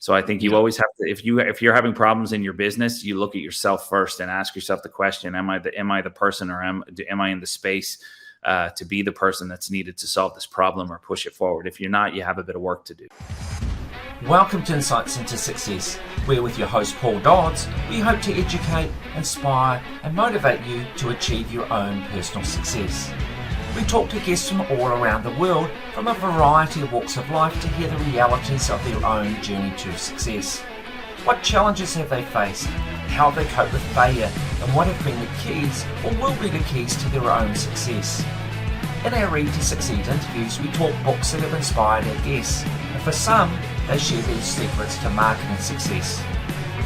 So I think you always have to, if you're having problems in your business, you look at yourself first and ask yourself the question: Am I the person, or am I in the space to be the person that's needed to solve this problem or push it forward? If you're not, you have a bit of work to do. Welcome to Insights into Success. We're with your host Paul Dodds. We hope to educate, inspire and motivate you to achieve your own personal success. We talk to guests from all around the world from a variety of walks of life to hear the realities of their own journey to success. What challenges have they faced? How have they coped with failure? And what have been the keys or will be the keys to their own success? In our Read to Succeed interviews, we talk books that have inspired our guests, and for some, they share their secrets to marketing success.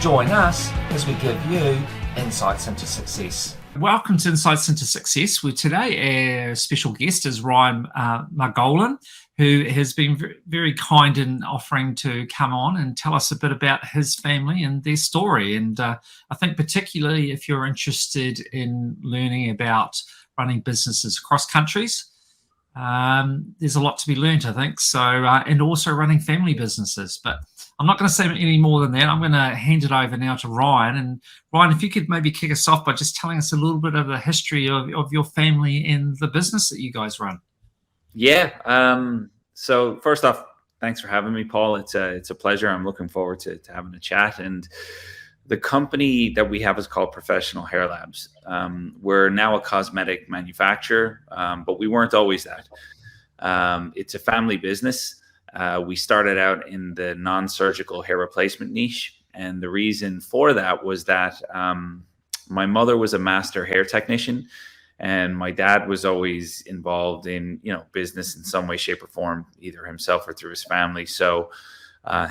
Join us as we give you insights into success. Welcome to Insights into Success. Today our special guest is Ryan Margolin, who has been very kind in offering to come on and tell us a bit about his family and their story. And I think particularly if you're interested in learning about running businesses across countries, there's a lot to be learned, I think. So, and also running family businesses. But I'm not going to say any more than that. I'm going to hand it over now to Ryan. And Ryan, if you could maybe kick us off by just telling us a little bit of the history of your family and the business that you guys run. Yeah. So first off, thanks for having me, Paul. It's a pleasure. I'm looking forward to having a chat. And the company that we have is called Professional Hair Labs. We're now a cosmetic manufacturer, but we weren't always that. It's a family business. We started out in the non-surgical hair replacement niche. And the reason for that was that my mother was a master hair technician, and my dad was always involved in, business in some way, shape, or form, either himself or through his family. So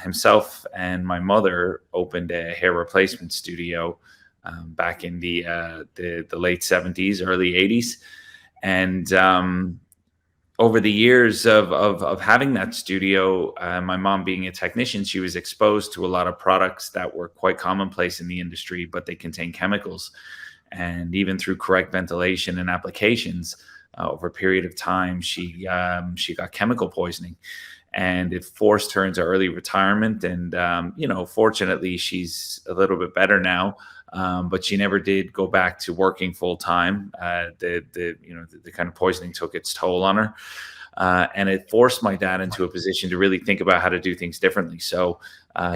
himself and my mother opened a hair replacement studio back in the late 70s, early 80s. And over the years of having that studio, my mom being a technician, she was exposed to a lot of products that were quite commonplace in the industry, but they contain chemicals. And even through correct ventilation and applications, over a period of time, she got chemical poisoning. And it forced her into early retirement. And, fortunately, she's a little bit better now. But she never did go back to working full time. The kind of poisoning took its toll on her. And it forced my dad into a position to really think about how to do things differently. So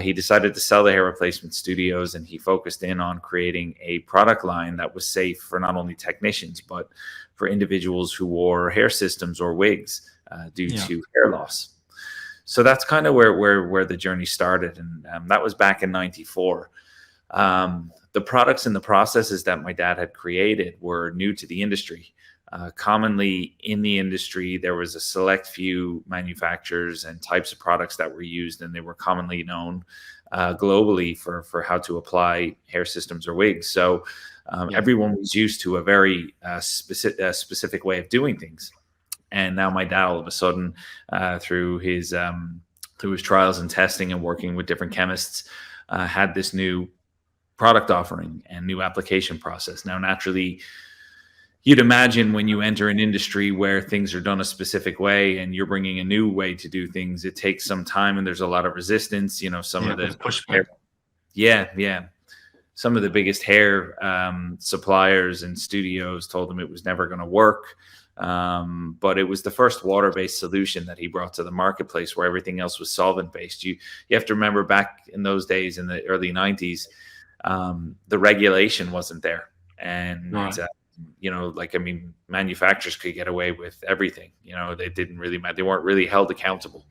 he decided to sell the hair replacement studios, and he focused in on creating a product line that was safe for not only technicians, but for individuals who wore hair systems or wigs due to hair loss. So that's kind of where the journey started. And that was back in '94. The products and the processes that my dad had created were new to the industry. Commonly in the industry, there was a select few manufacturers and types of products that were used, and they were commonly known globally for how to apply hair systems or wigs. So everyone was used to a very specific way of doing things. And now my dad, all of a sudden, through his trials and testing and working with different chemists, had this new product offering and new application process. Now, naturally, you'd imagine when you enter an industry where things are done a specific way and you're bringing a new way to do things, it takes some time and there's a lot of resistance. Some of the pushback. Some of the biggest hair suppliers and studios told him it was never going to work. But it was the first water-based solution that he brought to the marketplace, where everything else was solvent-based. You have to remember, back in those days, in the early 90s, the regulation wasn't there. And, manufacturers could get away with everything. They didn't really matter. They weren't really held accountable.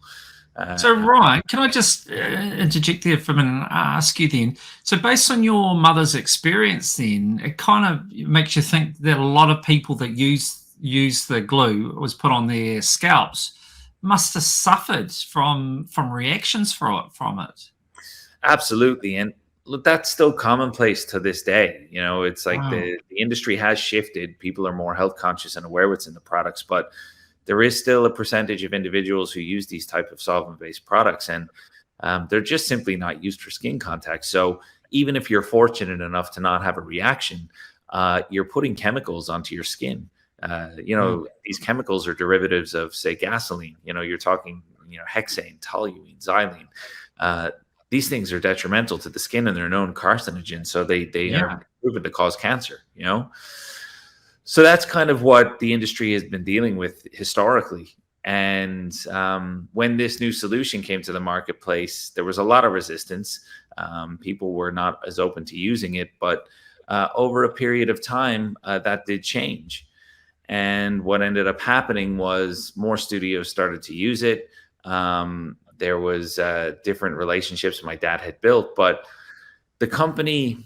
So, Ryan, can I just interject there for a minute and ask you then? So based on your mother's experience then, it kind of makes you think that a lot of people that use the glue was put on their scalps must have suffered from reactions from it. Absolutely. And look, that's still commonplace to this day. It's like the industry has shifted. People are more health conscious and aware what's in the products, but there is still a percentage of individuals who use these type of solvent-based products, and they're just simply not used for skin contact. So even if you're fortunate enough to not have a reaction, you're putting chemicals onto your skin. These chemicals are derivatives of, say, gasoline. You're talking, hexane, toluene, xylene. these things are detrimental to the skin and they're known carcinogens. So they are proven to cause cancer, you know? So that's kind of what the industry has been dealing with historically. And when this new solution came to the marketplace, there was a lot of resistance. People were not as open to using it, but over a period of time, that did change. And what ended up happening was more studios started to use it. There was different relationships my dad had built, but the company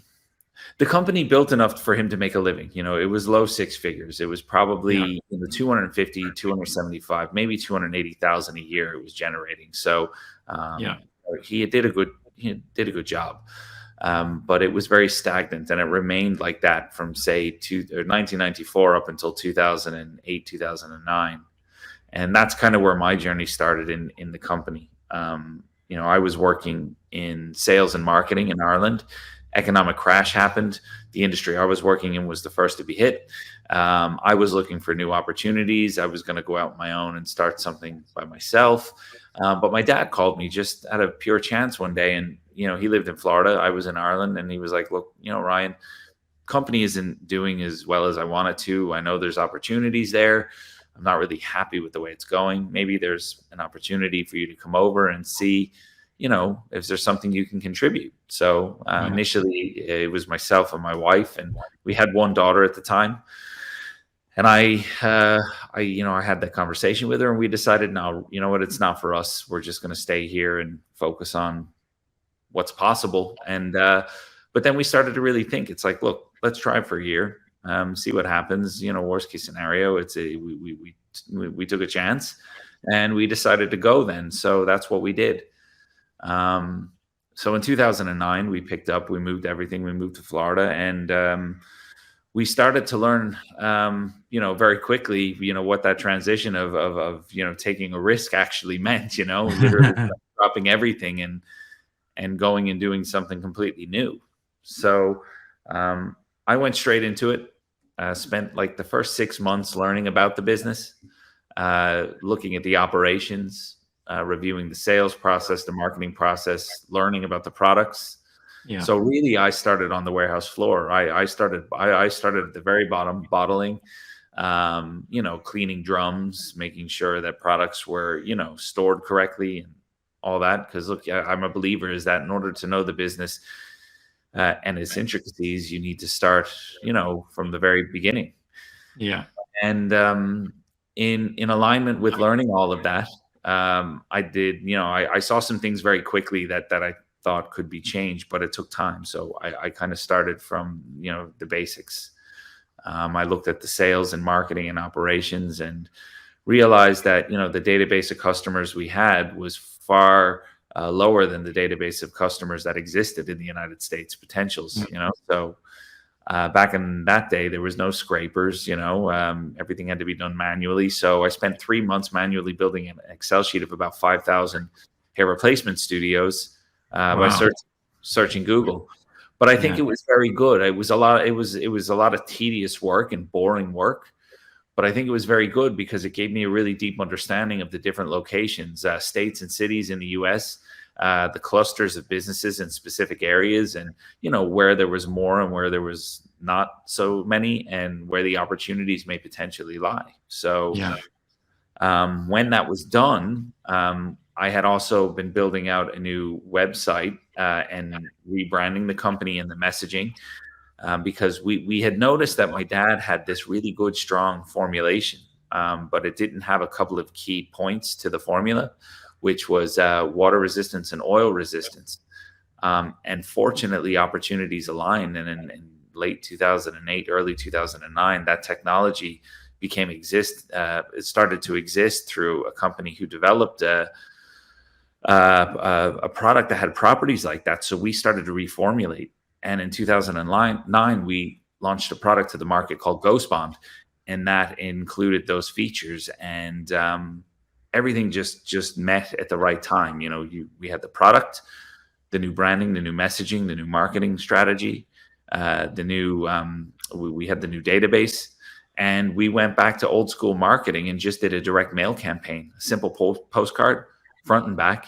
built enough for him to make a living. You know, it was low six figures. It was probably in the 250, 275, maybe 280,000 a year it was generating. So he did a good job. But it was very stagnant, and it remained like that from say 1994 up until 2008, 2009. And that's kind of where my journey started in the company. You know, I was working in sales and marketing in Ireland. Economic crash happened. The industry I was working in was the first to be hit. I was looking for new opportunities. I was going to go out on my own and start something by myself. But my dad called me just out of pure chance one day. And, you know, he lived in Florida. I was in Ireland. And he was like, look, you know, Ryan, company isn't doing as well as I want it to. I know there's opportunities there. I'm not really happy with the way it's going. Maybe there's an opportunity for you to come over and see, you know, if there's something you can contribute. So initially it was myself and my wife, and we had one daughter at the time. And I had that conversation with her, and we decided, no, you know what, it's not for us. We're just going to stay here and focus on what's possible. And, but then we started to really think, it's like, look, let's try for a year, see what happens. You know, worst case scenario, we took a chance and we decided to go then. So that's what we did. So in 2009, we moved everything. We moved to Florida, and we started to learn, you know, very quickly, you know, what that transition of you know, taking a risk actually meant, you know, literally dropping everything and going and doing something completely new. So I went straight into it. Spent like the first 6 months learning about the business, looking at the operations, reviewing the sales process, the marketing process, learning about the products. Yeah. So really, I started on the warehouse floor. I started at the very bottom, bottling, you know, cleaning drums, making sure that products were, you know, stored correctly and all that. Because look, I'm a believer is that in order to know the business and its intricacies, you need to start, you know, from the very beginning. Yeah. And in alignment with learning all of that, I did, you know, I saw some things very quickly that I thought could be changed, but it took time. So I kind of started from, you know, the basics. I looked at the sales and marketing and operations and realized that, you know, the database of customers we had was far lower than the database of customers that existed in the United States, potentials, you know. So back in that day, there was no scrapers, you know, everything had to be done manually. So I spent 3 months manually building an Excel sheet of about 5,000 hair replacement studios by searching Google. But I think it was very good. It was a lot of tedious work and boring work. But I think it was very good because it gave me a really deep understanding of the different locations, states and cities in the U.S., the clusters of businesses in specific areas, and, you know, where there was more and where there was not so many, and where the opportunities may potentially lie. So when that was done, I had also been building out a new website and rebranding the company and the messaging. Because we had noticed that my dad had this really good, strong formulation, but it didn't have a couple of key points to the formula, which was water resistance and oil resistance. And fortunately, opportunities aligned. And in late 2008, early 2009, that technology it started to exist through a company who developed a product that had properties like that. So we started to reformulate. And in 2009, we launched a product to the market called Ghost Bond, and that included those features. And everything just met at the right time. You know, we had the product, the new branding, the new messaging, the new marketing strategy, we had the new database, and we went back to old school marketing and just did a direct mail campaign, a simple postcard, front and back.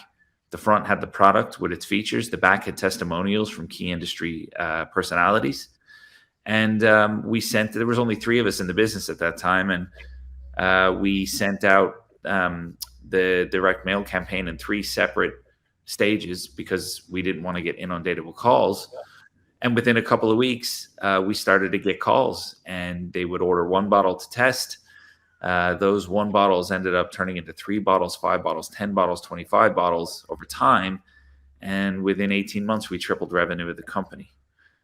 The front had the product with its features. The back had testimonials from key industry personalities. And there was only 3 of us in the business at that time. And we sent out the direct mail campaign in 3 separate stages because we didn't want to get inundated with calls. And within a couple of weeks, we started to get calls, and they would order 1 bottle to test. Those 1 bottles ended up turning into 3 bottles, 5 bottles, 10 bottles, 25 bottles over time. And within 18 months, we tripled revenue of the company.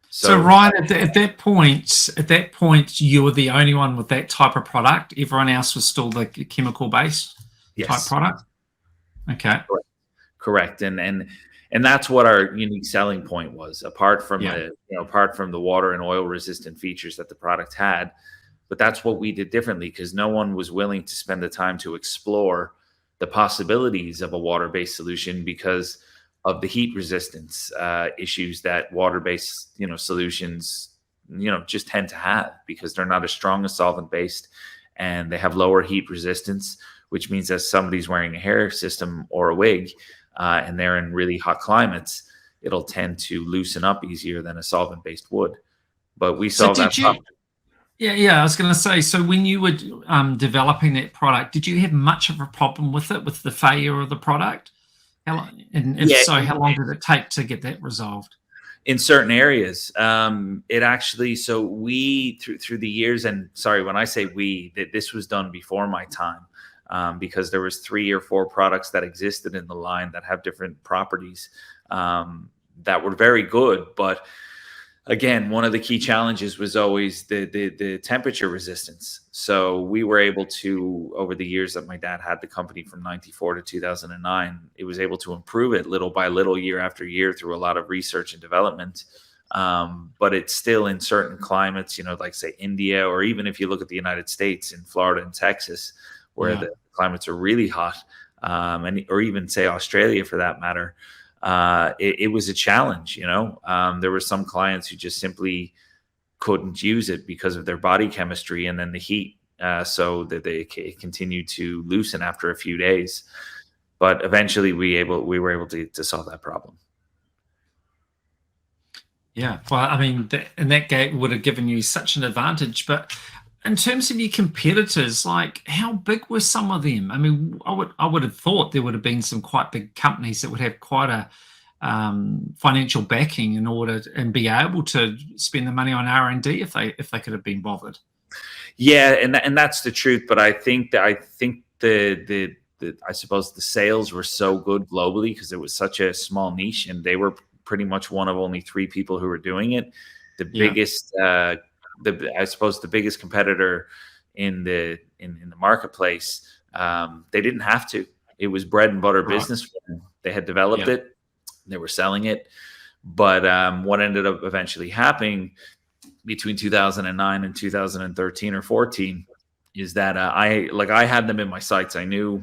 So Ryan, at that point, you were the only one with that type of product. Everyone else was still the chemical-based type product. Okay, correct. And that's what our unique selling point was. Apart from the water and oil resistant features that the product had, but that's what we did differently because no one was willing to spend the time to explore the possibilities of a water-based solution because of the heat resistance issues that water-based, solutions, just tend to have because they're not as strong as solvent-based, and they have lower heat resistance, which means that somebody's wearing a hair system or a wig, and they're in really hot climates, it'll tend to loosen up easier than a solvent-based would. But we solved that problem. Yeah, I was going to say, so when you were developing that product, did you have much of a problem with it, with the failure of the product? How long did it take to get that resolved? In certain areas, it actually, so we, through the years, and sorry, when I say we, that this was done before my time, because there was 3 or 4 products that existed in the line that have different properties that were very good. But again, one of the key challenges was always the temperature resistance. So we were able to, over the years that my dad had the company from 94 to 2009, it was able to improve it little by little, year after year, through a lot of research and development. But it's still in certain climates, like say India, or even if you look at the United States in Florida and Texas, where the climates are really hot, or even say Australia for that matter. It was a challenge, there were some clients who just simply couldn't use it because of their body chemistry and then the heat, so that they continued to loosen after a few days. But eventually we were able to solve that problem. Yeah, well, I mean, in that gate would have given you such an advantage. But in terms of your competitors, like how big were some of them? I mean, I would have thought there would have been some quite big companies that would have quite a financial backing in order and be able to spend the money on R&D if they could have been bothered. Yeah, and that's the truth. But I think I suppose the sales were so good globally because it was such a small niche, and they were pretty much one of only 3 people who were doing it. The biggest. I suppose the biggest competitor in the marketplace, they didn't have to. It was bread and butter business for them. They had developed it, they were selling it. But what ended up eventually happening between 2009 and 2013 or 14 is that I had them in my sights. I knew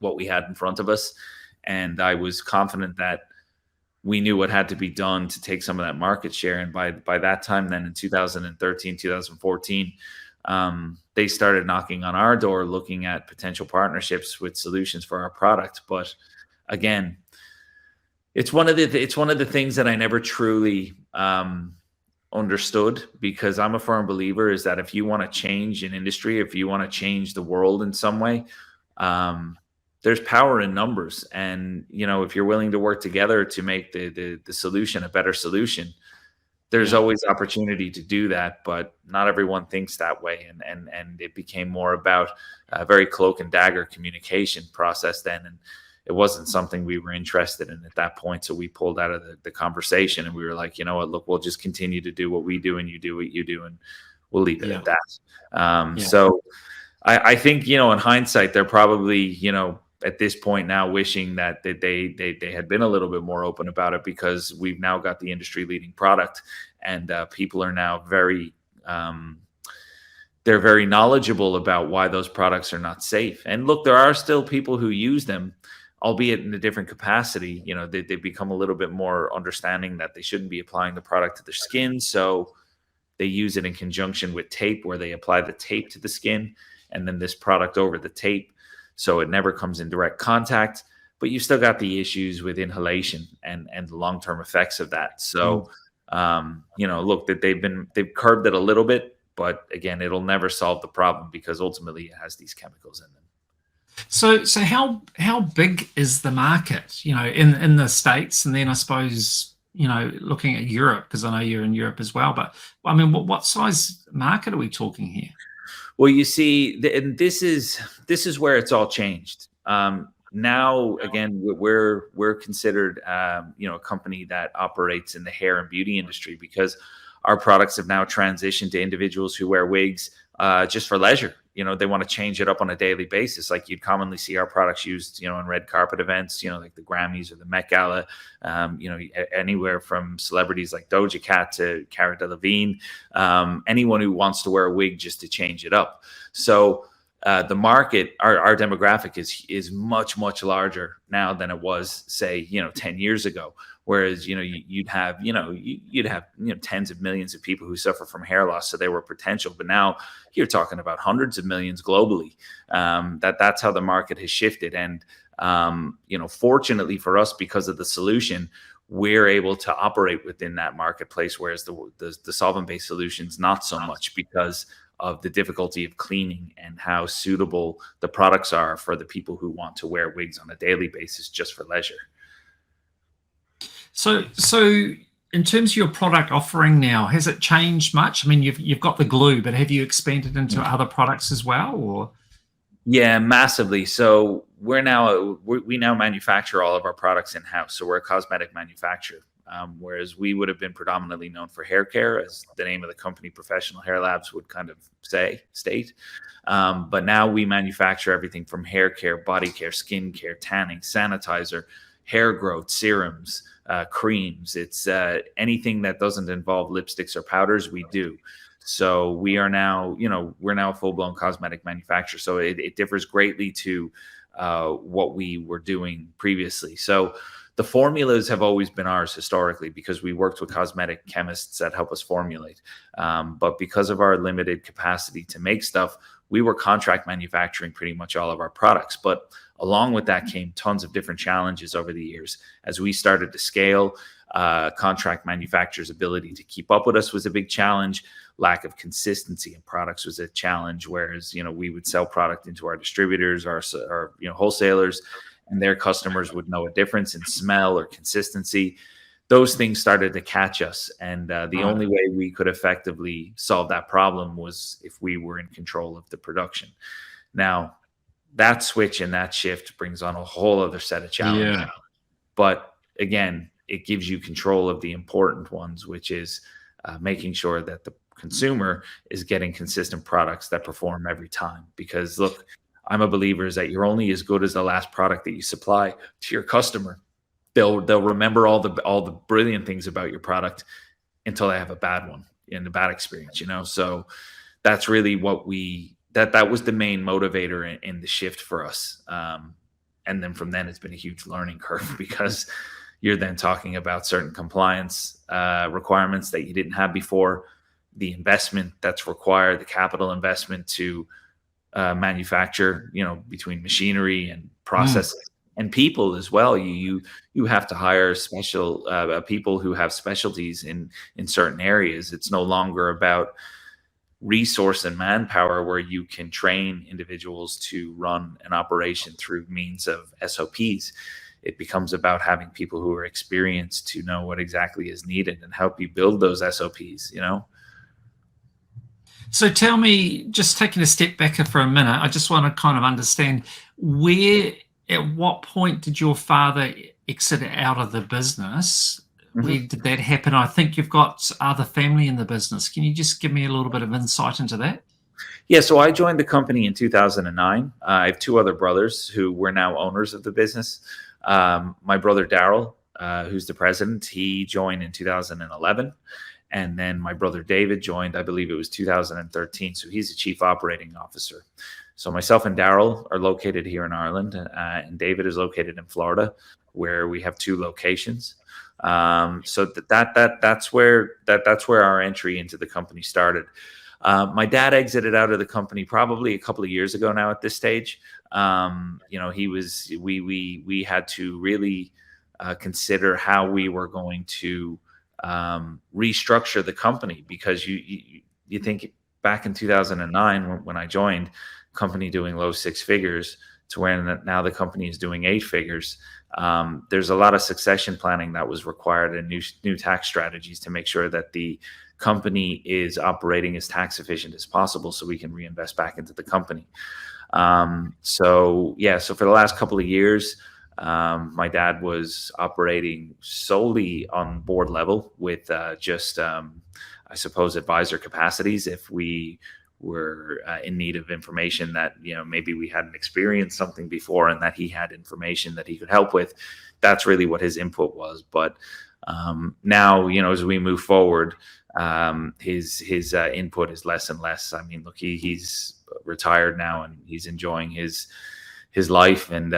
what we had in front of us, and I was confident that we knew what had to be done to take some of that market share. And by that time, then in 2013, 2014, they started knocking on our door, looking at potential partnerships with solutions for our product. But again, it's one of the things that I never truly understood, because I'm a firm believer is that if you want to change an industry, if you want to change the world in some way, there's power in numbers. And, if you're willing to work together to make the solution a better solution, there's always opportunity to do that. But not everyone thinks that way. And it became more about a very cloak and dagger communication process then. And it wasn't something we were interested in at that point. So we pulled out of the conversation, and we were like, you know what, look, we'll just continue to do what we do and you do what you do, and we'll leave it at that. So I think, in hindsight, they're probably, at this point now wishing that they had been a little bit more open about it, because we've now got the industry leading product, and people are now they're very knowledgeable about why those products are not safe. And look, there are still people who use them, albeit in a different capacity. They become a little bit more understanding that they shouldn't be applying the product to their skin. So they use it in conjunction with tape, where they apply the tape to the skin and then this product over the tape, so it never comes in direct contact. but you still got the issues with inhalation and the long-term effects of that. So, look, that they've curbed it a little bit, but again, it'll never solve the problem because ultimately it has these chemicals in them. So how big is the market, in the States, and then I suppose, looking at Europe, because I know you're in Europe as well, but I mean, what size market are we talking here? Well, you see, and this is where it's all changed. Now, again, we're considered, a company that operates in the hair and beauty industry because our products have now transitioned to individuals who wear wigs just for leisure. They want to change it up on a daily basis. Like you'd commonly see our products used, in red carpet events, like the Grammys or the Met Gala, anywhere from celebrities like Doja Cat to Cara Delevingne, anyone who wants to wear a wig just to change it up. So the market, our demographic is much, much larger now than it was, say, 10 years ago. Whereas, you'd have tens of millions of people who suffer from hair loss. So they were potential. But now you're talking about hundreds of millions globally. That's how the market has shifted. And, fortunately for us, because of the solution, we're able to operate within that marketplace, whereas the solvent-based solutions, not so much, because of the difficulty of cleaning and how suitable the products are for the people who want to wear wigs on a daily basis just for leisure. So in terms of your product offering now, has it changed much? I mean, you've got the glue, but have you expanded into other products as well, or? Yeah, massively. So we now manufacture all of our products in-house. So we're a cosmetic manufacturer, whereas we would have been predominantly known for hair care, as the name of the company, Professional Hair Labs, would kind of state. But now we manufacture everything from hair care, body care, skin care, tanning, sanitizer, hair growth, serums, creams. It's anything that doesn't involve lipsticks or powders, we do. So we are now, we're now a full-blown cosmetic manufacturer. So it differs greatly to what we were doing previously. So the formulas have always been ours historically because we worked with cosmetic chemists that help us formulate. But because of our limited capacity to make stuff, we were contract manufacturing pretty much all of our products. But along with that came tons of different challenges over the years. As we started to scale, contract manufacturers' ability to keep up with us was a big challenge. Lack of consistency in products was a challenge, whereas, we would sell product into our distributors, our wholesalers, and their customers would know a difference in smell or consistency. Those things started to catch us. And the only way we could effectively solve that problem was if we were in control of the production. Now, that switch and that shift brings on a whole other set of challenges. Yeah. But again, it gives you control of the important ones, which is making sure that the consumer is getting consistent products that perform every time. Because look, I'm a believer is that you're only as good as the last product that you supply to your customer. They'll remember all the brilliant things about your product until they have a bad one and a bad experience, So that's really what that was the main motivator in the shift for us. And then from then it's been a huge learning curve because you're then talking about certain compliance requirements that you didn't have before, the investment that's required, the capital investment to manufacture, between machinery and processes. And people as well. You have to hire special people who have specialties in certain areas. It's no longer about resource and manpower where you can train individuals to run an operation through means of SOPs. It becomes about having people who are experienced to know what exactly is needed and help you build those SOPs, So tell me, just taking a step back for a minute, I just want to kind of understand at what point did your father exit out of the business? Mm-hmm. Where did that happen? I think you've got other family in the business. Can you just give me a little bit of insight into that? Yeah, so I joined the company in 2009. I have two other brothers who were now owners of the business. My brother Daryl, who's the president, he joined in 2011. And then my brother David joined, I believe it was 2013. So he's the chief operating officer. So myself and Daryl are located here in Ireland, and David is located in Florida, where we have two locations. So that's where our entry into the company started. My dad exited out of the company probably a couple of years ago now at this stage. we had to really consider how we were going to restructure the company, because you think back in 2009 when I joined, company doing low six figures to where now the company is doing eight figures. There's a lot of succession planning that was required, and new tax strategies to make sure that the company is operating as tax efficient as possible, so we can reinvest back into the company. So for the last couple of years, my dad was operating solely on board level with I suppose, advisor capacities. If we were in need of information that, maybe we hadn't experienced something before and that he had information that he could help with, that's really what his input was. But now, as we move forward, his input is less and less. I mean, look, he's retired now and he's enjoying his life, and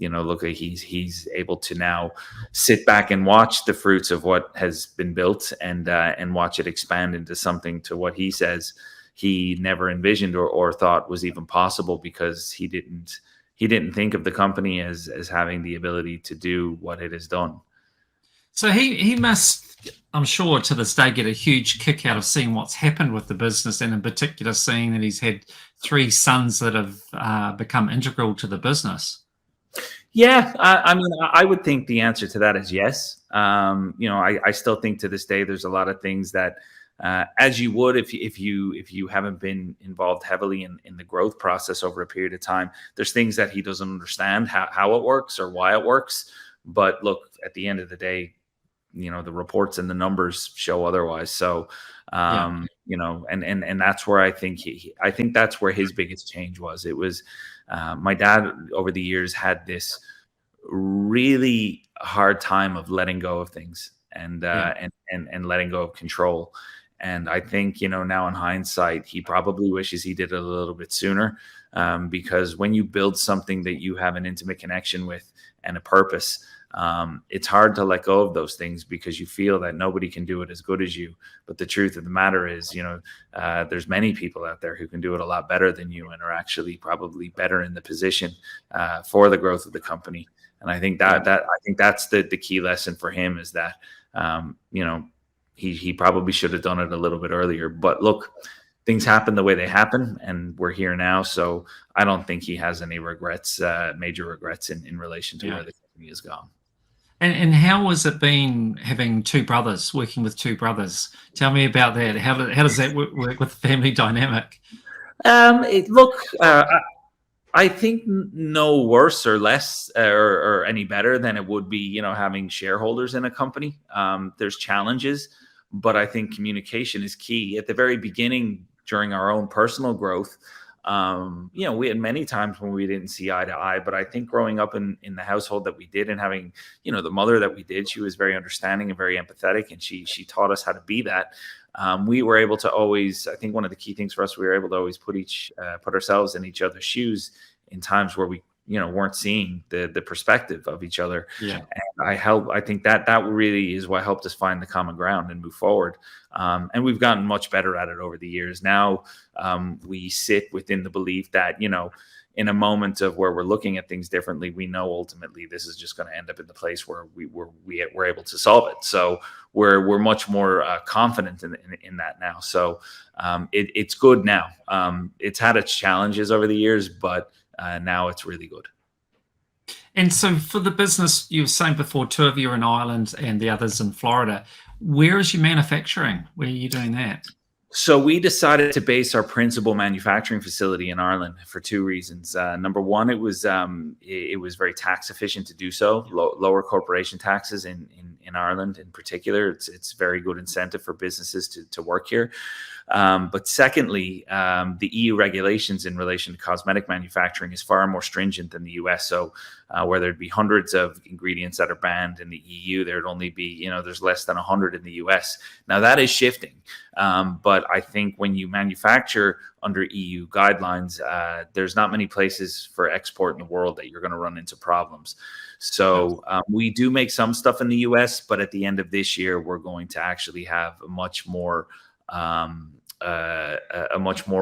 look, he's able to now sit back and watch the fruits of what has been built, and watch it expand into something to what he says he never envisioned or thought was even possible, because he didn't think of the company as having the ability to do what it has done. So he must, I'm sure, to this day get a huge kick out of seeing what's happened with the business, and in particular seeing that he's had three sons that have become integral to the business. Yeah, I mean, I would think the answer to that is yes. I still think to this day there's a lot of things that, as you would if you haven't been involved heavily in the growth process over a period of time, there's things that he doesn't understand how it works or why it works. But look, at the end of the day, the reports and the numbers show otherwise. So, and that's where I think that's where his biggest change was. It was, my dad over the years had this really hard time of letting go of things and letting go of control. And I think, now in hindsight, he probably wishes he did it a little bit sooner, because when you build something that you have an intimate connection with and a purpose, it's hard to let go of those things, because you feel that nobody can do it as good as you. But the truth of the matter is, there's many people out there who can do it a lot better than you, and are actually probably better in the position for the growth of the company. And I think that's the key lesson for him, is that, he probably should have done it a little bit earlier. But look, things happen the way they happen, and we're here now. So I don't think he has any regrets, major regrets in relation to where the company has gone. And how has it been having two brothers, working with two brothers? Tell me about that. How does that work with the family dynamic? I think no worse or less or any better than it would be, having shareholders in a company. There's challenges, but I think communication is key. At the very beginning, during our own personal growth, we had many times when we didn't see eye to eye. But I think growing up in the household that we did, and having, the mother that we did, she was very understanding and very empathetic, and she taught us how to be that. We were able to always, I think one of the key things for us, we were able to always put ourselves in each other's shoes in times where we, weren't seeing the perspective of each other. Yeah. And I think that really is what helped us find the common ground and move forward. And we've gotten much better at it over the years. Now, we sit within the belief that, in a moment of where we're looking at things differently, we know ultimately this is just going to end up in the place where we're able to solve it. So we're much more confident in that now. So it's good now. It's had its challenges over the years, but now it's really good. And so for the business, you were saying before, two of you are in Ireland and the others in Florida. Where is your manufacturing? Where are you doing that? So we decided to base our principal manufacturing facility in Ireland for two reasons. Number one, it was very tax efficient to do so. Lower corporation taxes in Ireland in particular. It's very good incentive for businesses to work here. But secondly, the EU regulations in relation to cosmetic manufacturing is far more stringent than the US. So where there'd be hundreds of ingredients that are banned in the EU, there'd only be, there's less than 100 in the US. Now that is shifting. But I think when you manufacture under EU guidelines, there's not many places for export in the world that you're going to run into problems. So we do make some stuff in the US, but at the end of this year, we're going to actually have a much more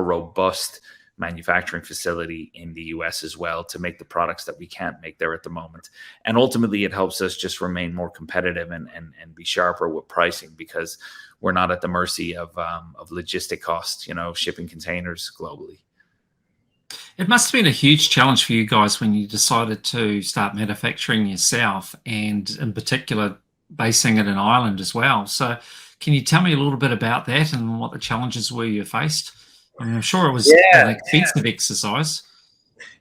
robust manufacturing facility in the US as well to make the products that we can't make there at the moment. And ultimately, it helps us just remain more competitive and be sharper with pricing, because we're not at the mercy of logistic costs, shipping containers globally. It must have been a huge challenge for you guys when you decided to start manufacturing yourself, and in particular basing it in Ireland as well. So can you tell me a little bit about that and what the challenges were you faced? I mean, I'm sure it was an expensive exercise.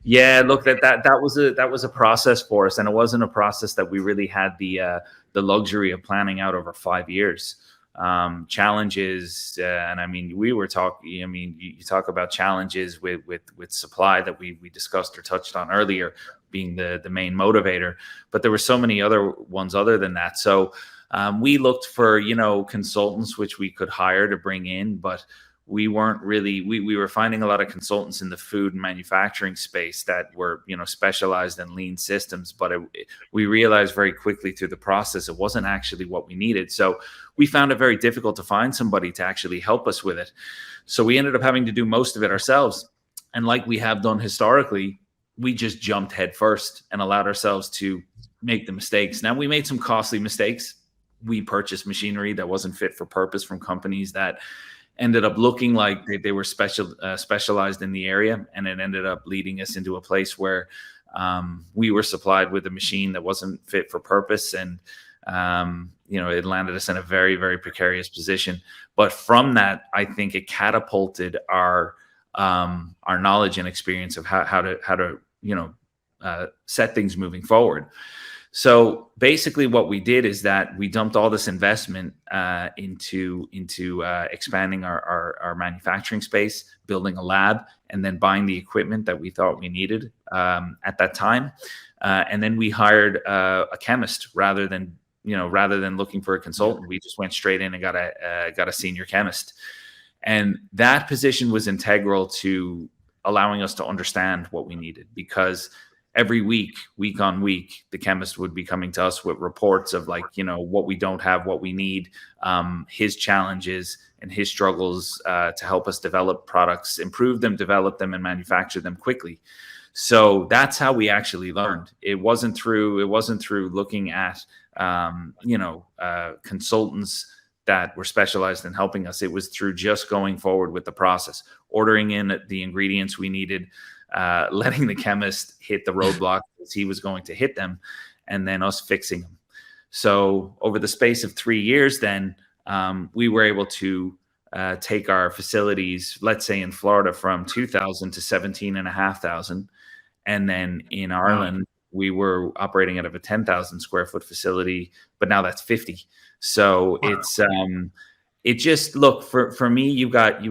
Yeah, look, that was a process for us, and it wasn't a process that we really had the luxury of planning out over 5 years. Challenges, and I mean, we were talking. I mean, you talk about challenges with supply that we discussed or touched on earlier, being the main motivator, but there were so many other ones other than that. So we looked for consultants which we could hire to bring in, but we weren't really, we were finding a lot of consultants in the food and manufacturing space that were, specialized in lean systems. But we realized very quickly through the process, it wasn't actually what we needed. So we found it very difficult to find somebody to actually help us with it. So we ended up having to do most of it ourselves. And like we have done historically, we just jumped head first and allowed ourselves to make the mistakes. Now, we made some costly mistakes. We purchased machinery that wasn't fit for purpose from companies that ended up looking like they were specialized in the area, and it ended up leading us into a place where we were supplied with a machine that wasn't fit for purpose, and it landed us in a very, very precarious position. But from that, I think it catapulted our knowledge and experience of how to set things moving forward. So basically what we did is that we dumped all this investment into expanding our manufacturing space, building a lab, and then buying the equipment that we thought we needed at that time. And then we hired a chemist rather than looking for a consultant. We just went straight in and got a senior chemist. And that position was integral to allowing us to understand what we needed, because every week on week, the chemist would be coming to us with reports of what we don't have, what we need, his challenges and his struggles to help us develop products, improve them, develop them, and manufacture them quickly. So that's how we actually learned. It wasn't through looking at consultants that were specialized in helping us. It was through just going forward with the process, ordering in the ingredients we needed, letting the chemist hit the roadblock as he was going to hit them, and then us fixing them. So over the space of 3 years, then we were able to take our facilities, let's say in Florida, from 2,000 to 17,500. And then in Ireland, we were operating out of a 10,000 square foot facility, but now that's 50. So it just, look, for me, you got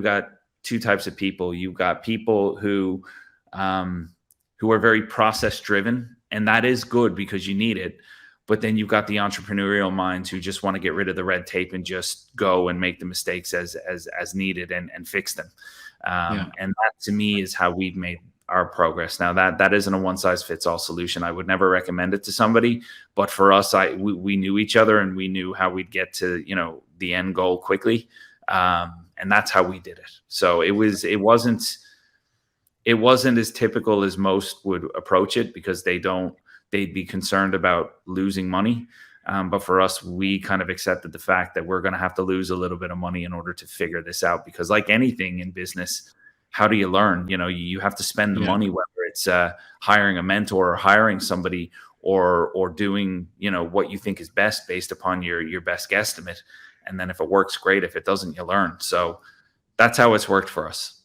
two types of people. You've got people who are very process driven, and that is good because you need it. But then you've got the entrepreneurial minds who just want to get rid of the red tape and just go and make the mistakes as needed and fix them. And that, to me, is how we've made our progress. Now, that isn't a one size fits all solution. I would never recommend it to somebody, but for us, we knew each other and we knew how we'd get to the end goal quickly, and that's how we did it. So it wasn't as typical as most would approach it, because they'd be concerned about losing money. But for us, we kind of accepted the fact that we're going to have to lose a little bit of money in order to figure this out, because like anything in business, how do you learn? You have to spend the money, whether it's hiring a mentor or hiring somebody, or doing, what you think is best based upon your best guesstimate. And then if it works, great. If it doesn't, you learn. So that's how it's worked for us.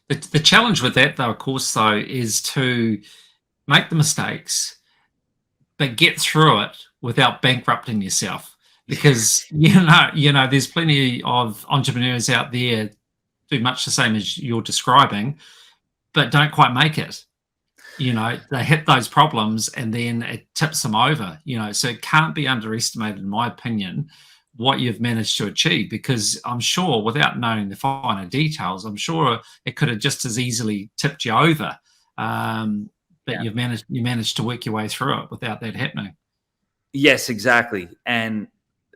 The challenge with that, though, of course, is to make the mistakes, but get through it without bankrupting yourself. Because, there's plenty of entrepreneurs out there do much the same as you're describing, but don't quite make it. They hit those problems and then it tips them over, so it can't be underestimated, in my opinion, what you've managed to achieve, because I'm sure, without knowing the finer details, I'm sure it could have just as easily tipped you over. But you managed to work your way through it without that happening. Yes, exactly. And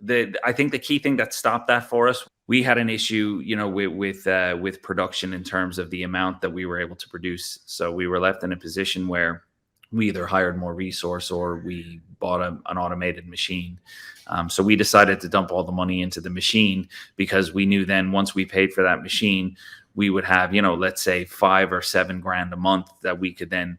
I think the key thing that stopped that for us, we had an issue, with production in terms of the amount that we were able to produce. So we were left in a position where we either hired more resource or we bought an automated machine. So we decided to dump all the money into the machine, because we knew then once we paid for that machine, we would have, let's say $5 or $7 grand a month that we could then,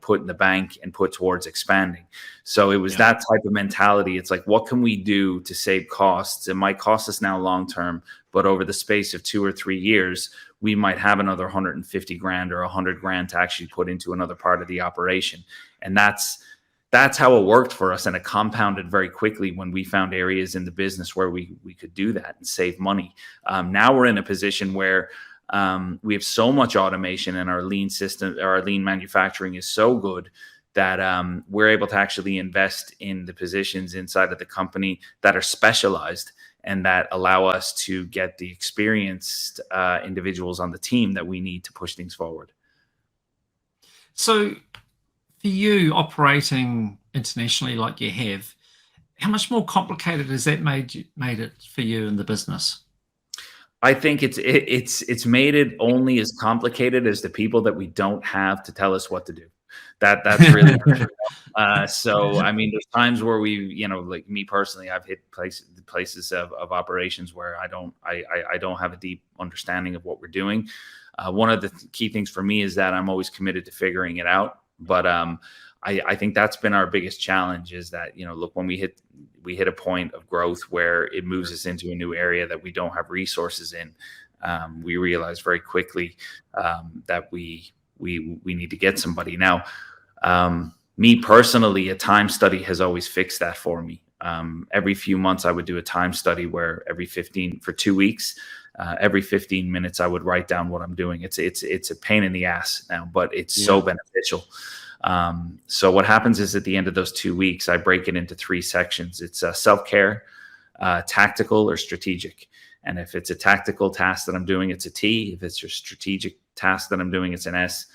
put in the bank and put towards expanding. So it was that type of mentality. It's like, what can we do to save costs? It might cost us now long term, but over the space of 2 or 3 years, we might have another 150 grand or 100 grand to actually put into another part of the operation. And that's how it worked for us. And it compounded very quickly when we found areas in the business where we could do that and save money. Now we're in a position where we have so much automation, and our lean system, our lean manufacturing is so good that we're able to actually invest in the positions inside of the company that are specialized and that allow us to get the experienced individuals on the team that we need to push things forward. So for you, operating internationally like you have, how much more complicated has that made it for you in the business? I think it's made it only as complicated as the people that we don't have to tell us what to do. That's really so. I mean, there's times where we, like me personally, I've hit places of operations where I don't have a deep understanding of what we're doing. One of the key things for me is that I'm always committed to figuring it out. But I think that's been our biggest challenge, is that, look, when we hit a point of growth where it moves us into a new area that we don't have resources in, we realize very quickly that we need to get somebody. Now, me personally, a time study has always fixed that for me. Every few months I would do a time study where for 2 weeks, every 15 minutes I would write down what I'm doing. It's a pain in the ass now, but it's so beneficial. So what happens is at the end of those 2 weeks, I break it into 3 sections. It's self-care, tactical, or strategic. And if it's a tactical task that I'm doing, it's a T. If it's a strategic task that I'm doing, it's an S.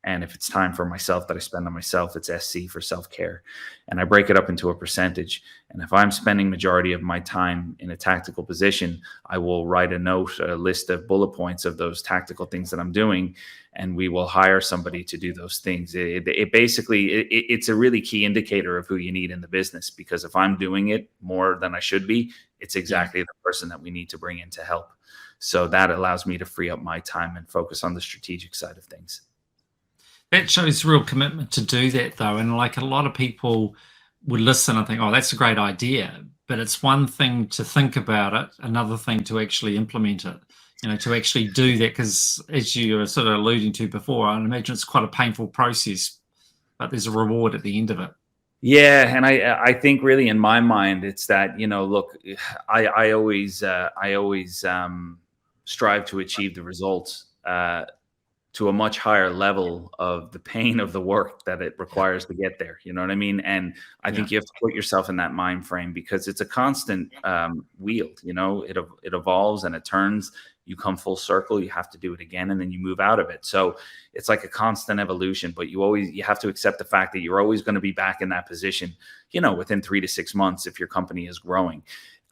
And if it's time for myself that I spend on myself, it's SC for self-care. And I break it up into a percentage. And if I'm spending majority of my time in a tactical position, I will write a list of bullet points of those tactical things that I'm doing, and we will hire somebody to do those things. It's a really key indicator of who you need in the business, because if I'm doing it more than I should be, it's exactly the person that we need to bring in to help. So that allows me to free up my time and focus on the strategic side of things. That shows real commitment to do that, though. And like, a lot of people would listen and think, oh, that's a great idea. But it's one thing to think about it, another thing to actually implement it, to actually do that. Because as you were sort of alluding to before, I imagine it's quite a painful process, but there's a reward at the end of it. Yeah. And I think really in my mind, it's that, look, I always strive to achieve the results to a much higher level of the pain of the work that it requires to get there. You know what I mean? And I think you have to put yourself in that mind frame, because it's a constant wheel. It evolves and it turns. You come full circle, you have to do it again, and then you move out of it. So it's like a constant evolution, but you have to accept the fact that you're always going to be back in that position, within 3 to 6 months if your company is growing.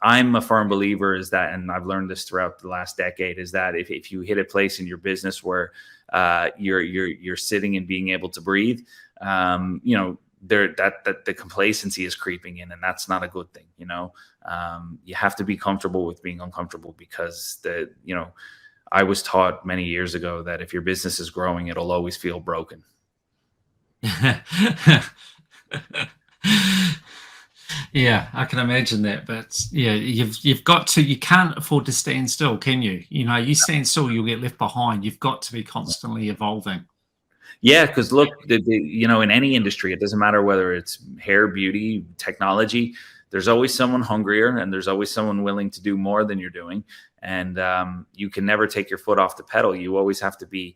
I'm a firm believer is that, and I've learned this throughout the last decade, is that if you hit a place in your business where you're sitting and being able to breathe, that the complacency is creeping in, and that's not a good thing. You have to be comfortable with being uncomfortable, because I was taught many years ago that if your business is growing, it'll always feel broken. Yeah, I can imagine that. But yeah, you've got to, you can't afford to stand still, can you? You stand still, you'll get left behind. You've got to be constantly evolving. Yeah, because look, in any industry, it doesn't matter whether it's hair, beauty, technology, there's always someone hungrier, and there's always someone willing to do more than you're doing. And you can never take your foot off the pedal. You always have to be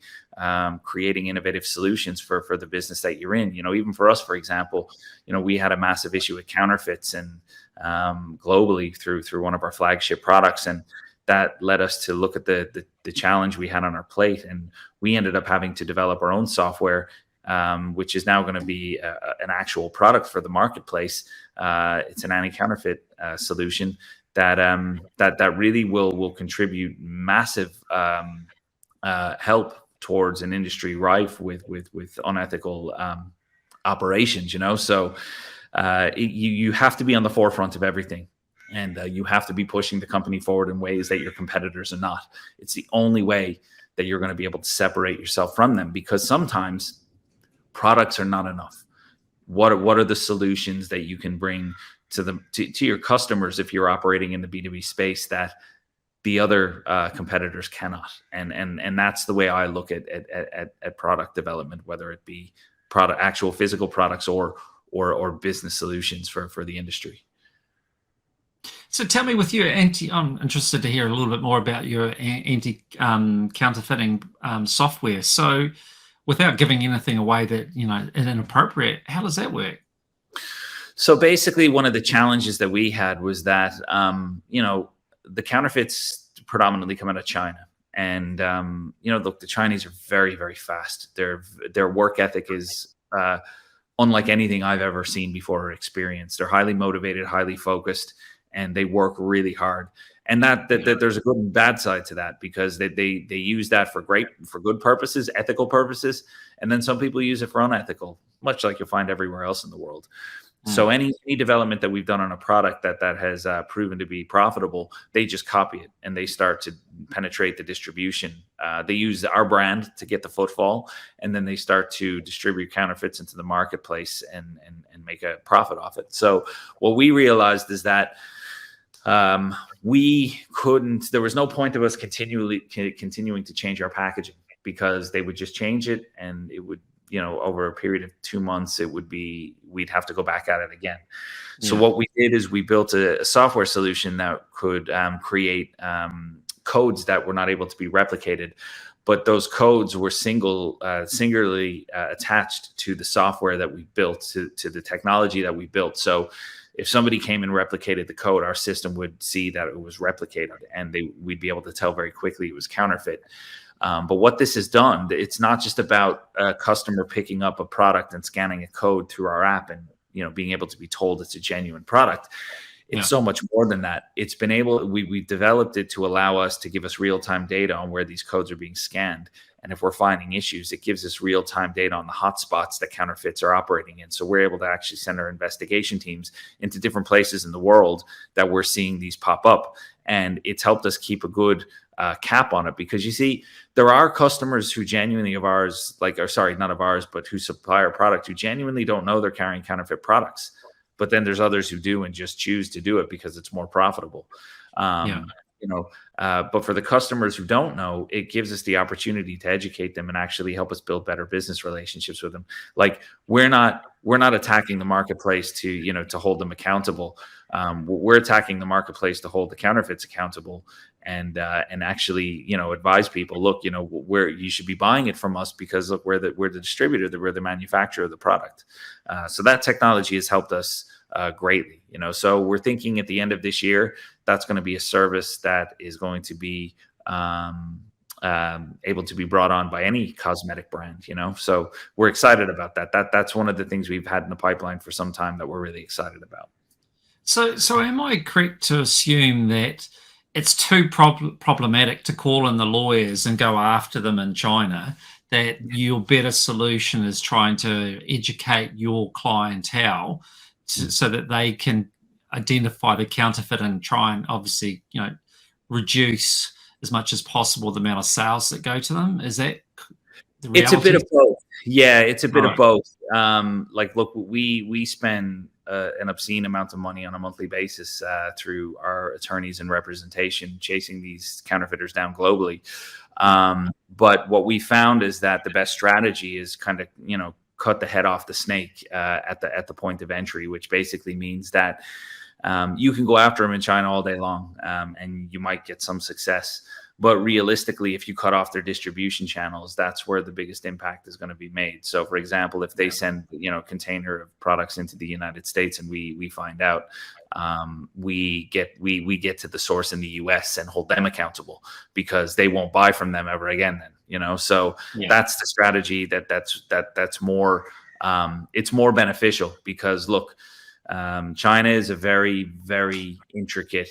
creating innovative solutions for the business that you're in. Even for us, for example, we had a massive issue with counterfeits and globally through one of our flagship products. And that led us to look at the challenge we had on our plate. And we ended up having to develop our own software, which is now going to be an actual product for the marketplace. It's an anti-counterfeit solution that really will contribute massive help towards an industry rife with unethical operations. So you have to be on the forefront of everything, and you have to be pushing the company forward in ways that your competitors are not. It's the only way that you're going to be able to separate yourself from them, because sometimes products are not enough. What are the solutions that you can bring to your customers if you're operating in the B2B space that the other competitors cannot? And that's the way I look at product development, whether it be actual physical products or business solutions for the industry. So tell me, with your I'm interested to hear a little bit more about your anti-counterfeiting software. So without giving anything away that, is inappropriate, how does that work? So basically, one of the challenges that we had was that, the counterfeits predominantly come out of China. And, look, the Chinese are very, very fast. Their work ethic is unlike anything I've ever seen before or experienced. They're highly motivated, highly focused, and they work really hard. And that there's a good and bad side to that, because they use that for good purposes, ethical purposes. And then some people use it for unethical, much like you'll find everywhere else in the world. So any development that we've done on a product that has proven to be profitable, they just copy it and they start to penetrate the distribution. They use our brand to get the footfall, and then they start to distribute counterfeits into the marketplace and make a profit off it. So what we realized is that there was no point of us continuing to change our packaging, because they would just change it, and it would, over a period of 2 months, we'd have to go back at it again. So what we did is we built a software solution that could create codes that were not able to be replicated, but those codes were singularly attached to the software that we built, to the technology that we built. So if somebody came and replicated the code, our system would see that it was replicated, and we'd be able to tell very quickly it was counterfeit. But what this has done, it's not just about a customer picking up a product and scanning a code through our app and being able to be told it's a genuine product. It's so much more than that. It's been we've developed it to allow us to give us real-time data on where these codes are being scanned. And if we're finding issues, it gives us real-time data on the hotspots that counterfeits are operating in. So we're able to actually send our investigation teams into different places in the world that we're seeing these pop up. And it's helped us keep a good cap on it, because you see, there are customers who genuinely not of ours, but who supply our product, who genuinely don't know they're carrying counterfeit products. But then there's others who do and just choose to do it because it's more profitable. But for the customers who don't know, it gives us the opportunity to educate them and actually help us build better business relationships with them. Like, we're not attacking the marketplace to hold them accountable. We're attacking the marketplace to hold the counterfeits accountable, and actually advise people, look, where you should be buying it from us, because look, we're the distributor, we're the manufacturer of the product. So that technology has helped us greatly. So we're thinking at the end of this year, that's going to be a service that is going to be able to be brought on by any cosmetic brand. So we're excited about that. That's one of the things we've had in the pipeline for some time that we're really excited about. So am I correct to assume that it's too problematic to call in the lawyers and go after them in China, that your better solution is trying to educate your clientele so that they can identify the counterfeit and try and obviously, reduce as much as possible the amount of sales that go to them? Is that the reality? It's a bit of both. Yeah, it's a bit of both. Look, we spend an obscene amount of money on a monthly basis through our attorneys and representation, chasing these counterfeiters down globally. But what we found is that the best strategy is kind of, cut the head off the snake at the point of entry, which basically means that you can go after them in China all day long, and you might get some success. But realistically, if you cut off their distribution channels, that's where the biggest impact is going to be made. So, for example, if they send a container of products into the United States and we find out, we get to the source in the US and hold them accountable, because they won't buy from them ever again. Then so that's the strategy that's more it's more beneficial, because look, China is a very, very intricate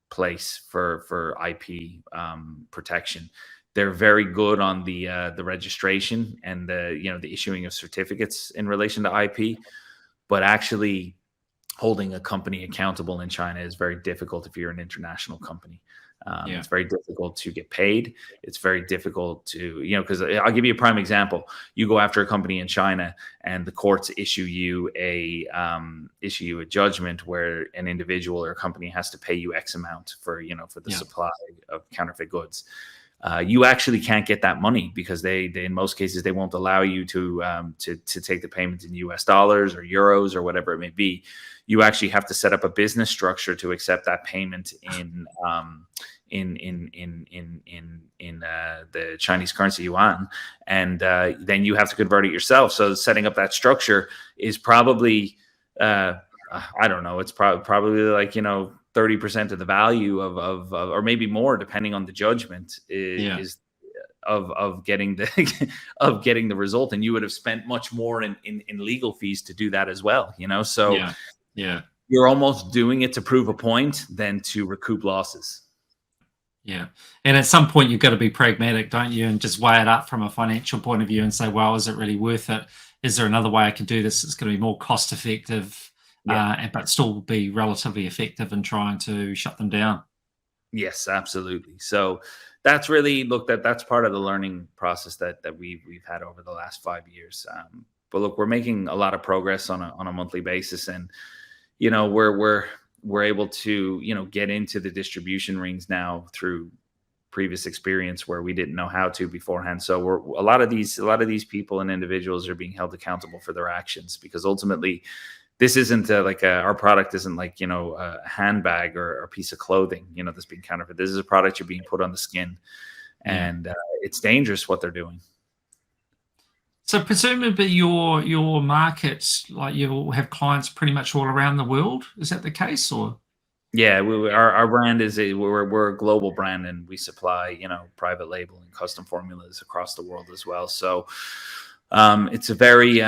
place for IP protection. They're very good on the registration and the issuing of certificates in relation to IP, but actually holding a company accountable in China is very difficult if you're an international company. It's very difficult to get paid. It's very difficult to, because I'll give you a prime example. You go after a company in China and the courts issue you a judgment where an individual or a company has to pay you X amount for the supply of counterfeit goods. You actually can't get that money because they in most cases they won't allow you to take the payment in US dollars or euros or whatever it may be. You actually have to set up a business structure to accept that payment in the Chinese currency yuan, and then you have to convert it yourself. So setting up that structure is probably I don't know. It's probably like 30% of the value of or maybe more, depending on the judgment, is of getting the of getting the result. And you would have spent much more in legal fees to do that as well. So you're almost doing it to prove a point than to recoup losses. Yeah. And at some point you've got to be pragmatic, don't you? And just weigh it up from a financial point of view and say, well, is it really worth it? Is there another way I can do this? It's going to be more cost effective, but still be relatively effective in trying to shut them down. Yes, absolutely. So that's really, that's part of the learning process that we've had over the last 5 years. But look, we're making a lot of progress on a monthly basis, and we're able to get into the distribution rings now through previous experience where we didn't know how to beforehand. So a lot of these people and individuals are being held accountable for their actions, because ultimately this isn't our product isn't like a handbag or a piece of clothing that's being counterfeit. This is a product you're being put on the skin, and it's dangerous what they're doing. So presumably your market, like you'll have clients pretty much all around the world. Is that the case, or? Yeah, our brand is we're a global brand, and we supply private label and custom formulas across the world as well. So it's a very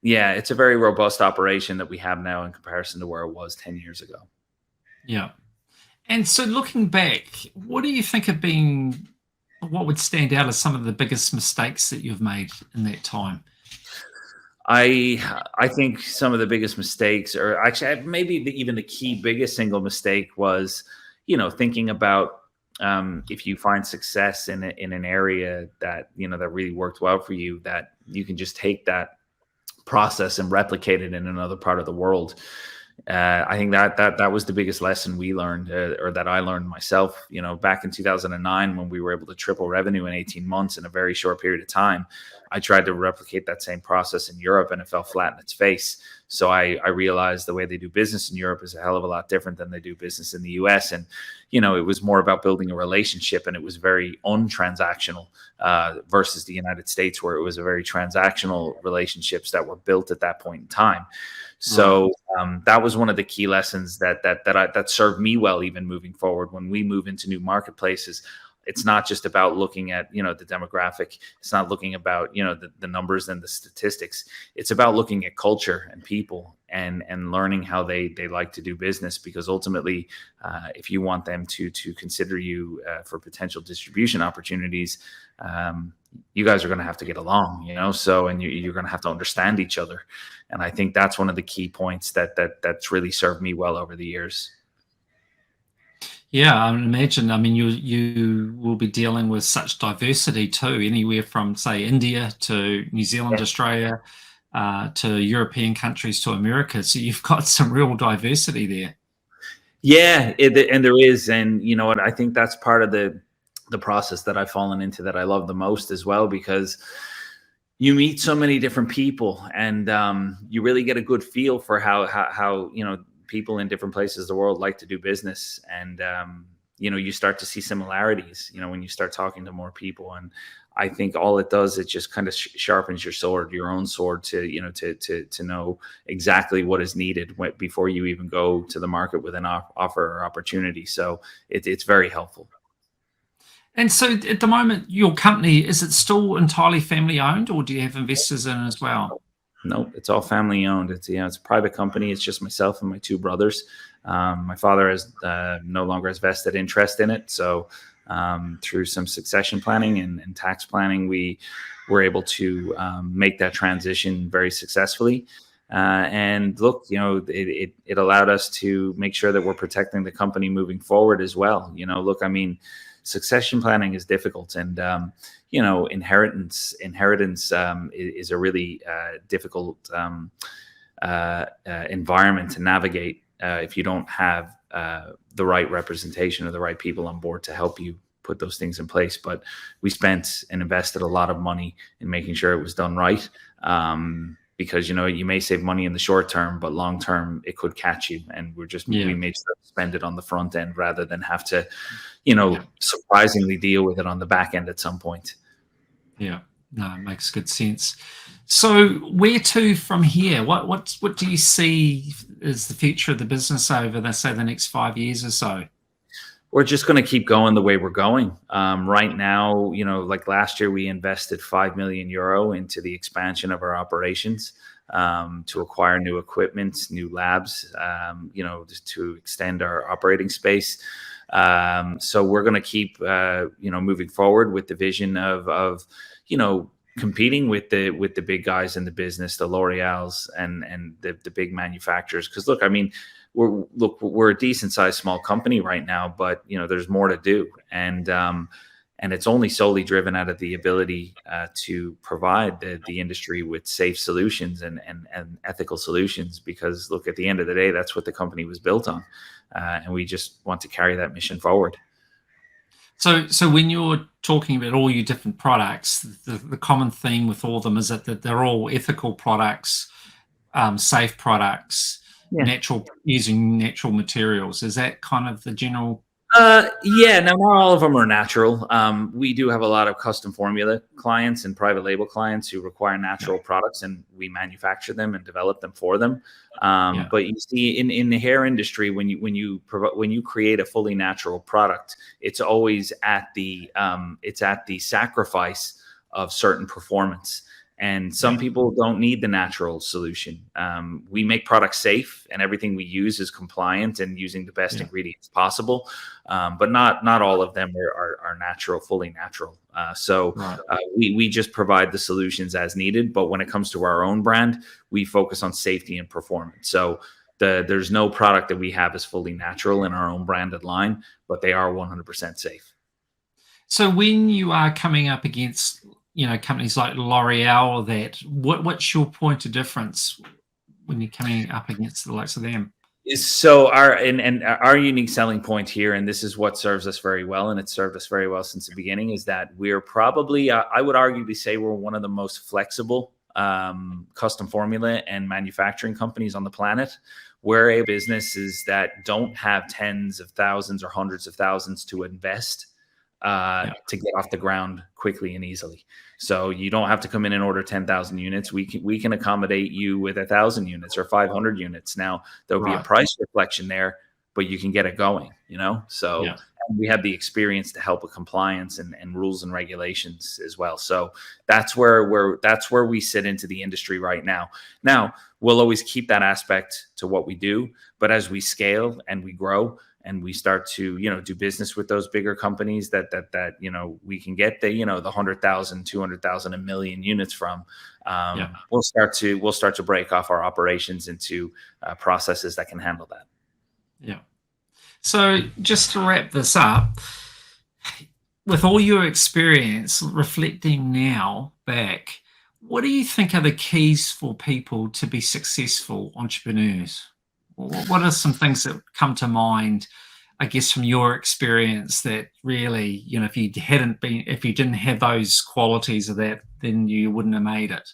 it's a very robust operation that we have now in comparison to where it was 10 years ago. Yeah. And so looking back, what do you think have been, what would stand out as some of the biggest mistakes that you've made in that time? I think some of the biggest mistakes, or actually maybe even the key biggest single mistake, was thinking about if you find success in an area that that really worked well for you, that you can just take that process and replicate it in another part of the world. I think that was the biggest lesson we learned, or that I learned myself. Back in 2009, when we were able to triple revenue in 18 months in a very short period of time, I tried to replicate that same process in Europe, and it fell flat in its face. So I realized the way they do business in Europe is a hell of a lot different than they do business in the US. And, it was more about building a relationship, and it was very untransactional versus the United States, where it was a very transactional relationships that were built at that point in time. So that was one of the key lessons that served me well, even moving forward. When we move into new marketplaces, it's not just about looking at the demographic. It's not looking about the numbers and the statistics. It's about looking at culture and people and learning how they like to do business. Because ultimately, if you want them to consider you for potential distribution opportunities, you guys are going to have to get along, so, and you're going to have to understand each other. And I think that's one of the key points that's really served me well over the years. Yeah, I would imagine. I mean, you will be dealing with such diversity too, anywhere from, say, India to New Zealand, Australia, to European countries to America. So you've got some real diversity there. Yeah, and there is. And you know what? I think that's part of the process that I've fallen into that I love the most as well, because you meet so many different people, and you really get a good feel for how people in different places of the world like to do business. And you start to see similarities when you start talking to more people. And I think all it does, it just kind of sharpens your own sword to know exactly what is needed before you even go to the market with an offer or opportunity. So it's very helpful. And so at the moment, your company, is it still entirely family owned, or do you have investors in as well? Nope, it's all family owned. It's it's a private company. It's just myself and my two brothers. My father has no longer has vested interest in it. So through some succession planning and tax planning, we were able to make that transition very successfully. And look, it allowed us to make sure that we're protecting the company moving forward as well. Look, I mean, succession planning is difficult, and inheritance is a really difficult environment to navigate if you don't have the right representation or the right people on board to help you put those things in place. But we spent and invested a lot of money in making sure it was done right. Because you may save money in the short term, but long term it could catch you. And we made sure to spend it on the front end rather than have to, surprisingly deal with it on the back end at some point. Yeah, no, it makes good sense. So where to from here? What do you see as the future of the business over, let's say, the next 5 years or so? We're just going to keep going the way we're going. Right now, like last year, we invested €5 million into the expansion of our operations to acquire new equipment, new labs, just to extend our operating space. So we're going to keep, moving forward with the vision of competing with the big guys in the business, the L'Oreals and the big manufacturers. Because look, I mean, we're a decent sized small company right now, but there's more to do, and it's only solely driven out of the ability to provide the industry with safe solutions and ethical solutions. Because look, at the end of the day, that's what the company was built on, and we just want to carry that mission forward. So when you're talking about all your different products, the common theme with all of them is that they're all ethical products, safe products. Yeah. Using natural materials. Is that kind of the general? Yeah, now not all of them are natural. We do have a lot of custom formula clients and private label clients who require natural products, and we manufacture them and develop them for them. But you see, in the hair industry, when you create a fully natural product, it's always at the sacrifice of certain performance. And some people don't need the natural solution. We make products safe, and everything we use is compliant and using the best ingredients possible. But not all of them are natural, fully natural. So we just provide the solutions as needed. But when it comes to our own brand, we focus on safety and performance. So there's no product that we have is fully natural in our own branded line, but they are 100% safe. So when you are coming up against companies like L'Oreal, what's your point of difference when you're coming up against the likes of them? So our unique selling point here, and this is what serves us very well, and it's served us very well since the beginning, is that we're probably, I would arguably say, we're one of the most flexible custom formula and manufacturing companies on the planet. We're a businesses that don't have tens of thousands or hundreds of thousands to invest to get off the ground quickly and easily. So you don't have to come in and order 10,000 units. We can accommodate you with 1,000 units or 500 units. Now there'll be a price reflection there, but you can get it going, So we have the experience to help with compliance and rules and regulations as well. So that's where we sit into the industry right now. Now we'll always keep that aspect to what we do, but as we scale and we grow, and we start to, do business with those bigger companies that we can get the 100,000, 200,000, 1 million units from. We'll start to break off our operations into processes that can handle that. Yeah. So just to wrap this up, with all your experience reflecting now back, what do you think are the keys for people to be successful entrepreneurs? What are some things that come to mind, I guess, from your experience that really, if you didn't have those qualities of that, then you wouldn't have made it?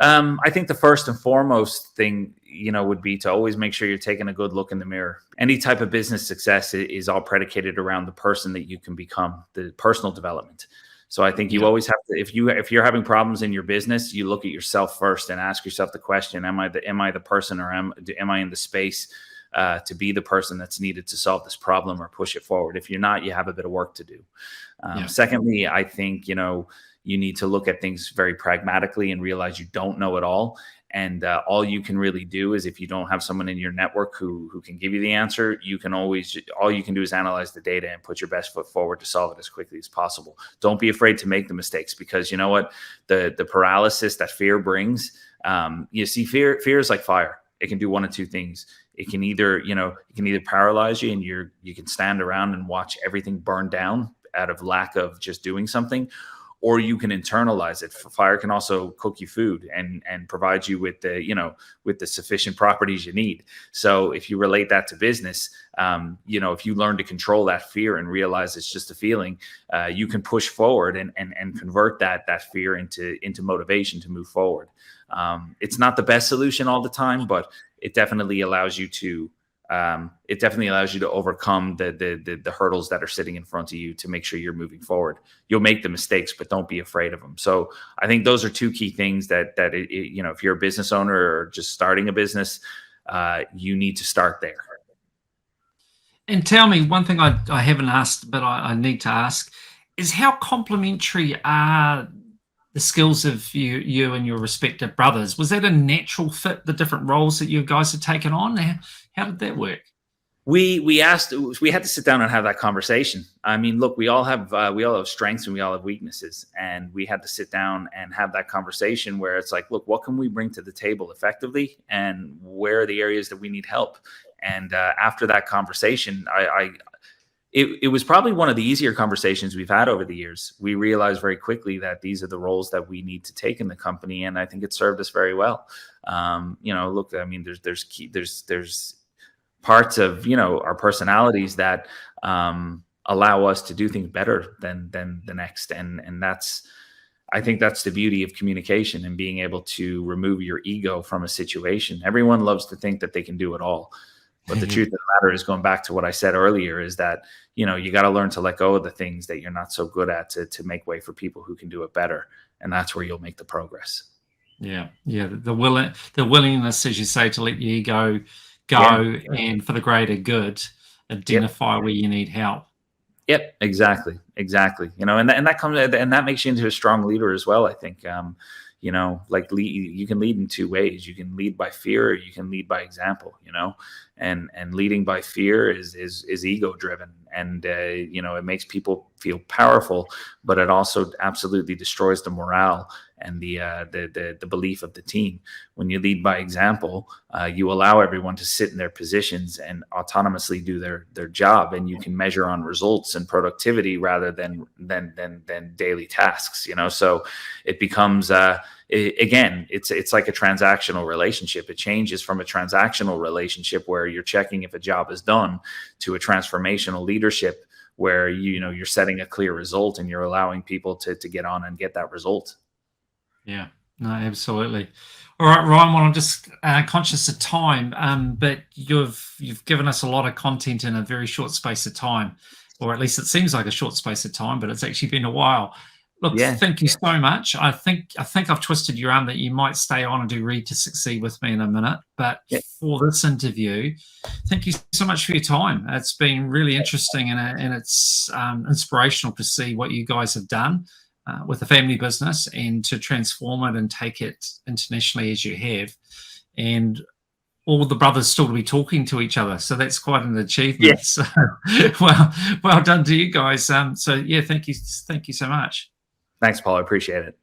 I think the first and foremost thing, would be to always make sure you're taking a good look in the mirror. Any type of business success is all predicated around the person that you can become, the personal development. So I think you always have to, if you're having problems in your business, you look at yourself first and ask yourself the question: Am I the person, or am I in the space to be the person that's needed to solve this problem or push it forward? If you're not, you have a bit of work to do. Secondly, I think You need to look at things very pragmatically and realize you don't know it all. And all you can really do is, if you don't have someone in your network who can give you the answer, all you can do is analyze the data and put your best foot forward to solve it as quickly as possible. Don't be afraid to make the mistakes, because you know what, the paralysis that fear brings. You see, fear is like fire. It can do one of two things. It can either paralyze you, and you can stand around and watch everything burn down out of lack of just doing something, or you can internalize it. Fire can also cook you food and provide you with the sufficient properties you need. So if you relate that to business, if you learn to control that fear and realize it's just a feeling, you can push forward and convert that fear into motivation to move forward. It's not the best solution all the time, but it definitely allows you to overcome the hurdles that are sitting in front of you to make sure you're moving forward. You'll make the mistakes, but don't be afraid of them. So I think those are two key things that if you're a business owner or just starting a business, you need to start there. And tell me, one thing I haven't asked, but I need to ask, is how complementary are the skills of you and your respective brothers? Was that a natural fit, the different roles that you guys had taken on? How did that work? We had to sit down and have that conversation. I mean, look, we all have strengths and we all have weaknesses, and we had to sit down and have that conversation where it's like, look, what can we bring to the table effectively, and where are the areas that we need help? And after that conversation, it was probably one of the easier conversations we've had over the years. We realized very quickly that these are the roles that we need to take in the company, and I think it served us very well. Look, I mean, there's parts of our personalities that allow us to do things better than the next, and I think that's the beauty of communication and being able to remove your ego from a situation. Everyone loves to think that they can do it all. But the truth of the matter is, going back to what I said earlier, is that, you got to learn to let go of the things that you're not so good at to make way for people who can do it better. And that's where you'll make the progress. Yeah. The willingness, as you say, to let the ego go and for the greater good, identify where you need help. Yep, exactly. And that makes you into a strong leader as well, I think. You can lead in two ways. You can lead by fear, or you can lead by example, and leading by fear is ego driven, and it makes people feel powerful, but it also absolutely destroys the morale and the belief of the team. When you lead by example, you allow everyone to sit in their positions and autonomously do their job, and you can measure on results and productivity rather than daily tasks. So it becomes it's like a transactional relationship. It changes from a transactional relationship where you're checking if a job is done to a transformational leadership where you're setting a clear result and you're allowing people to get on and get that result. Yeah, no, absolutely. All right, Ryan, well, I'm just conscious of time, but you've given us a lot of content in a very short space of time, or at least it seems like a short space of time, but it's actually been a while. Look, Thank you so much. I think I've twisted your arm that you might stay on and do Read to Succeed with me in a minute. But for this interview, thank you so much for your time. It's been really interesting, and it's inspirational to see what you guys have done with the family business and to transform it and take it internationally as you have. And all the brothers still to be talking to each other. So that's quite an achievement. So, well done to you guys. Thank you so much. Thanks, Paul. I appreciate it.